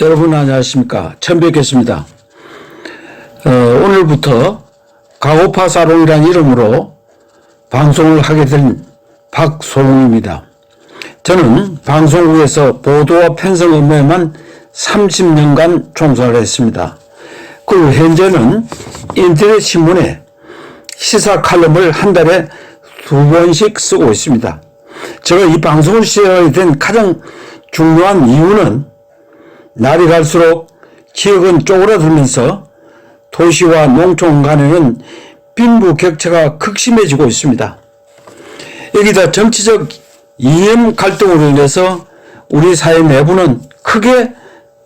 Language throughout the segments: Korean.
여러분 안녕하십니까. 처음 뵙겠습니다. 오늘부터 가오파 사롱이라는 이름으로 방송을 하게 된 박소롱입니다. 저는 방송국에서 보도와 편성 업무에만 30년간 종사를 했습니다. 그리고 현재는 인터넷 신문에 시사 칼럼을 한 달에 2번씩 쓰고 있습니다. 제가 이 방송을 시작하게 된 가장 중요한 이유는 날이 갈수록 지역은 쪼그라들면서 도시와 농촌 간에는 빈부격차가 극심해지고 있습니다. 여기다 정치적 이념 갈등으로 인해서 우리 사회 내부는 크게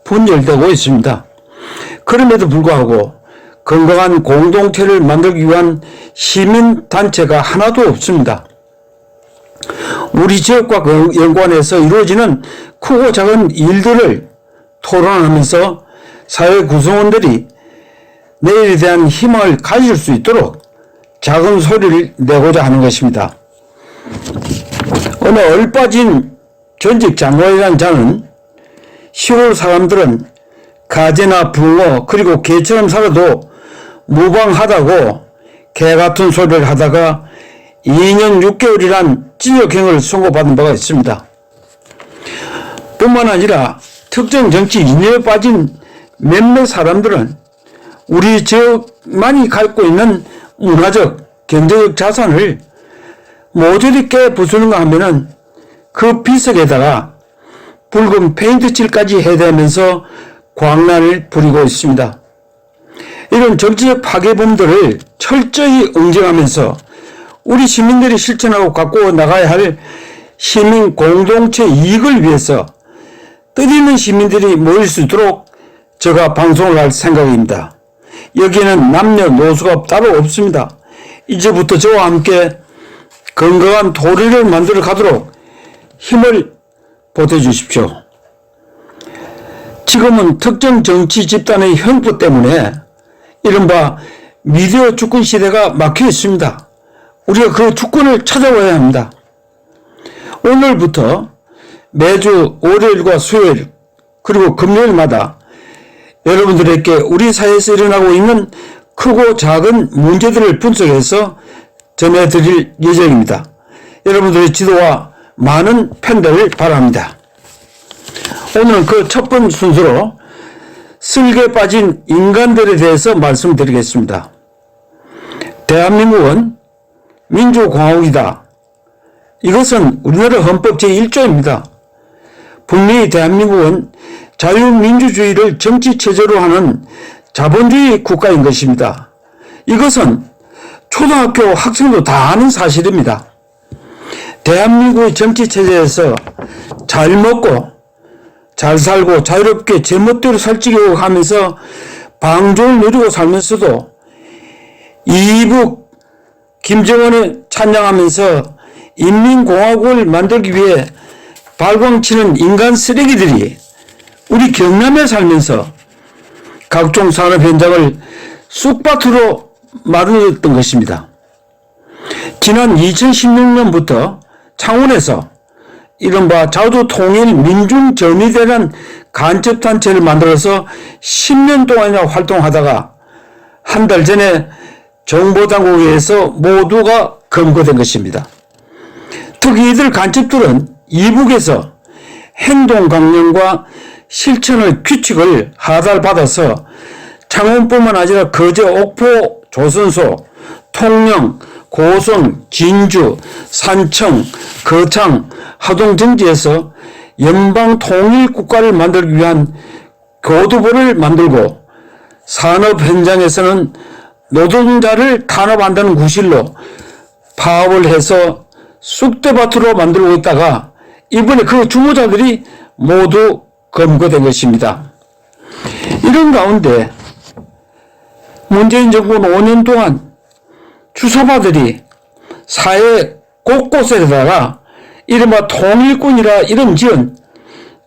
분열되고 있습니다. 그럼에도 불구하고 건강한 공동체를 만들기 위한 시민단체가 하나도 없습니다. 우리 지역과 연관해서 이루어지는 크고 작은 일들을 토론하면서 사회 구성원들이 내일에 대한 희망을 가질 수 있도록 작은 소리를 내고자 하는 것입니다. 어느 얼빠진 전직 장로이란 자는 시골 사람들은 가재나 붕어 그리고 개처럼 살아도 무방하다고 개 같은 소리를 하다가 2년 6개월이란 징역형을 선고받은 바가 있습니다. 뿐만 아니라 특정 정치 이념에 빠진 몇몇 사람들은 우리 지역만이 갖고 있는 문화적, 경제적 자산을 모조리 깨부수는가 하면은 그 비석에다가 붉은 페인트칠까지 해대면서 광란을 부리고 있습니다. 이런 정치적 파괴범들을 철저히 응징하면서 우리 시민들이 실천하고 갖고 나가야 할 시민 공동체 이익을 위해서 뜻있는 시민들이 모일 수 있도록 제가 방송을 할 생각입니다. 여기에는 남녀노소가 따로 없습니다. 이제부터 저와 함께 건강한 도리를 만들어 가도록 힘을 보태주십시오. 지금은 특정 정치 집단의 형포 때문에 이른바 미디어 주권 시대가 막혀 있습니다. 우리가 그 주권을 찾아와야 합니다. 오늘부터 매주 월요일과 수요일 그리고 금요일마다 여러분들에게 우리 사회에서 일어나고 있는 크고 작은 문제들을 분석해서 전해드릴 예정입니다. 여러분들의 지도와 많은 편들을 바랍니다. 오늘은 그 첫 번째 순서로 쓸개 빠진 인간들에 대해서 말씀드리겠습니다. 대한민국은 민주공화국이다. 이것은 우리나라 헌법 제1조입니다. 분명히 대한민국은 자유민주주의를 정치체제로 하는 자본주의 국가인 것입니다. 이것은 초등학교 학생도 다 아는 사실입니다. 대한민국의 정치체제에서 잘 먹고 잘 살고 자유롭게 제멋대로 살찌려고 하면서 방종을 누리고 살면서도 이북 김정은을 찬양하면서 인민공화국을 만들기 위해 발광치는 인간 쓰레기들이 우리 경남에 살면서 각종 산업 현장을 쑥밭으로 만들었던 것입니다. 지난 2016년부터 창원에서 이른바 자주통일민중정의대라는 간첩단체를 만들어서 10년 동안이나 활동하다가 한 달 전에 정보당국에 의해서 모두가 검거된 것입니다. 특히 이들 간첩들은 이북에서 행동강령과 실천의 규칙을 하달받아서 창원뿐만 아니라 거제, 옥포, 조선소, 통영, 고성, 진주, 산청, 거창, 하동 등지에서 연방통일국가를 만들기 위한 교두보를 만들고 산업 현장에서는 노동자를 탄압한다는 구실로 파업을 해서 쑥대밭으로 만들고 있다가 이번에 그 주모자들이 모두 검거된 것입니다. 이런 가운데 문재인 정부는 5년 동안 주사파들이 사회 곳곳에다가 이른바 통일군이라 이름 지은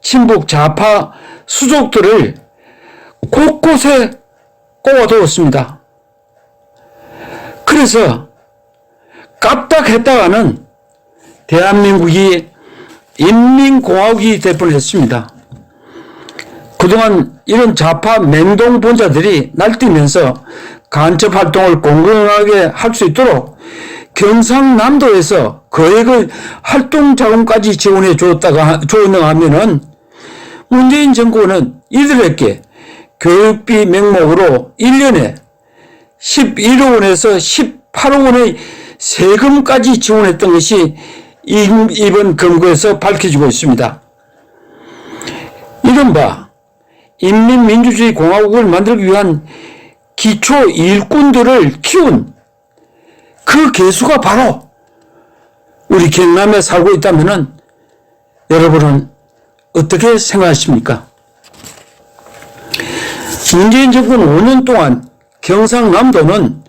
친북 좌파 수족들을 곳곳에 꼽아두었습니다. 그래서 까딱했다가는 대한민국이 인민공화국이 될 뻔했습니다. 그동안 이런 좌파 맹동본자들이 날뛰면서 간첩 활동을 공정하게 할 수 있도록 경상남도에서 거액의 활동 자금까지 지원해 줬는가 하면은 문재인 정권은 이들에게 교육비 명목으로 1년에 11억 원에서 18억 원의 세금까지 지원했던 것이 이번 검거에서 밝혀지고 있습니다. 이른바 인민민주주의 공화국을 만들기 위한 기초 일꾼들을 키운 그 개수가 바로 우리 경남에 살고 있다면 여러분은 어떻게 생각하십니까? 문재인 정권 5년 동안 경상남도는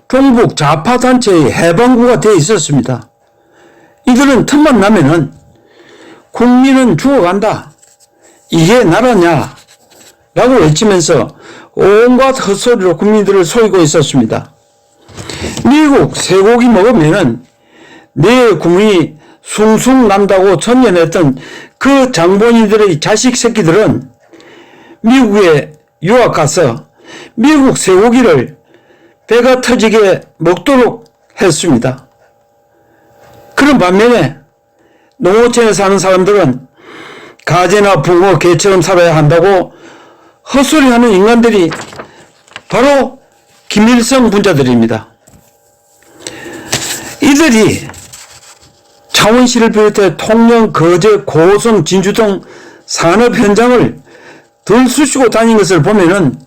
종북 좌파단체의 해방구가 되어 있었습니다. 이들은 틈만 나면은 국민은 죽어간다, 이게 나라냐 라고 외치면서 온갖 헛소리로 국민들을 속이고 있었습니다. 미국 쇠고기 먹으면은 내 국민이 숭숭 난다고 전연했던 그 장본인들의 자식 새끼들은 미국에 유학 가서 미국 쇠고기를 배가 터지게 먹도록 했습니다. 그런 반면에 농어촌에 사는 사람들은 가재나 붕어, 개처럼 살아야 한다고 헛소리하는 인간들이 바로 김일성 분자들입니다. 이들이 창원시를 비롯해 통영, 거제, 고성, 진주 등 산업 현장을 들쑤시고 다닌 것을 보면은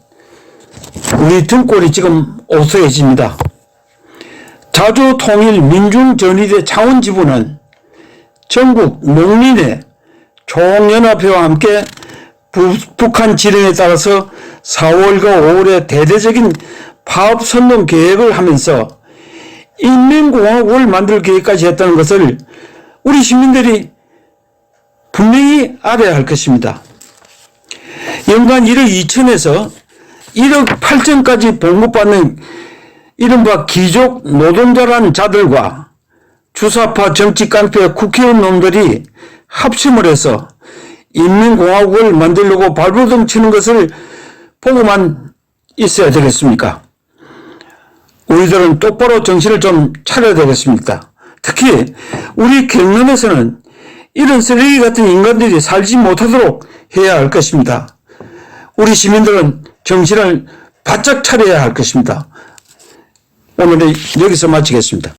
우리 등골이 지금 오싹해집니다. 자주통일민중전의대 창원지부는 전국 농민의 총연합회와 함께 북한 지령에 따라서 4월과 5월에 대대적인 파업 선동 계획을 하면서 인민공화국을 만들 계획까지 했다는 것을 우리 시민들이 분명히 알아야 할 것입니다. 연간 1억 2천에서 1억 8천까지 봉급받는 이른바 귀족 노동자라는 자들과 주사파 정치깡패 국회의원 놈들이 합심을 해서 인민공화국을 만들려고 발버둥 치는 것을 보고만 있어야 되겠습니까? 우리들은 똑바로 정신을 좀 차려야 되겠습니다. 특히 우리 경남에서는 이런 쓰레기 같은 인간들이 살지 못하도록 해야 할 것입니다. 우리 시민들은 정신을 바짝 차려야 할 것입니다. 오늘은 여기서 마치겠습니다.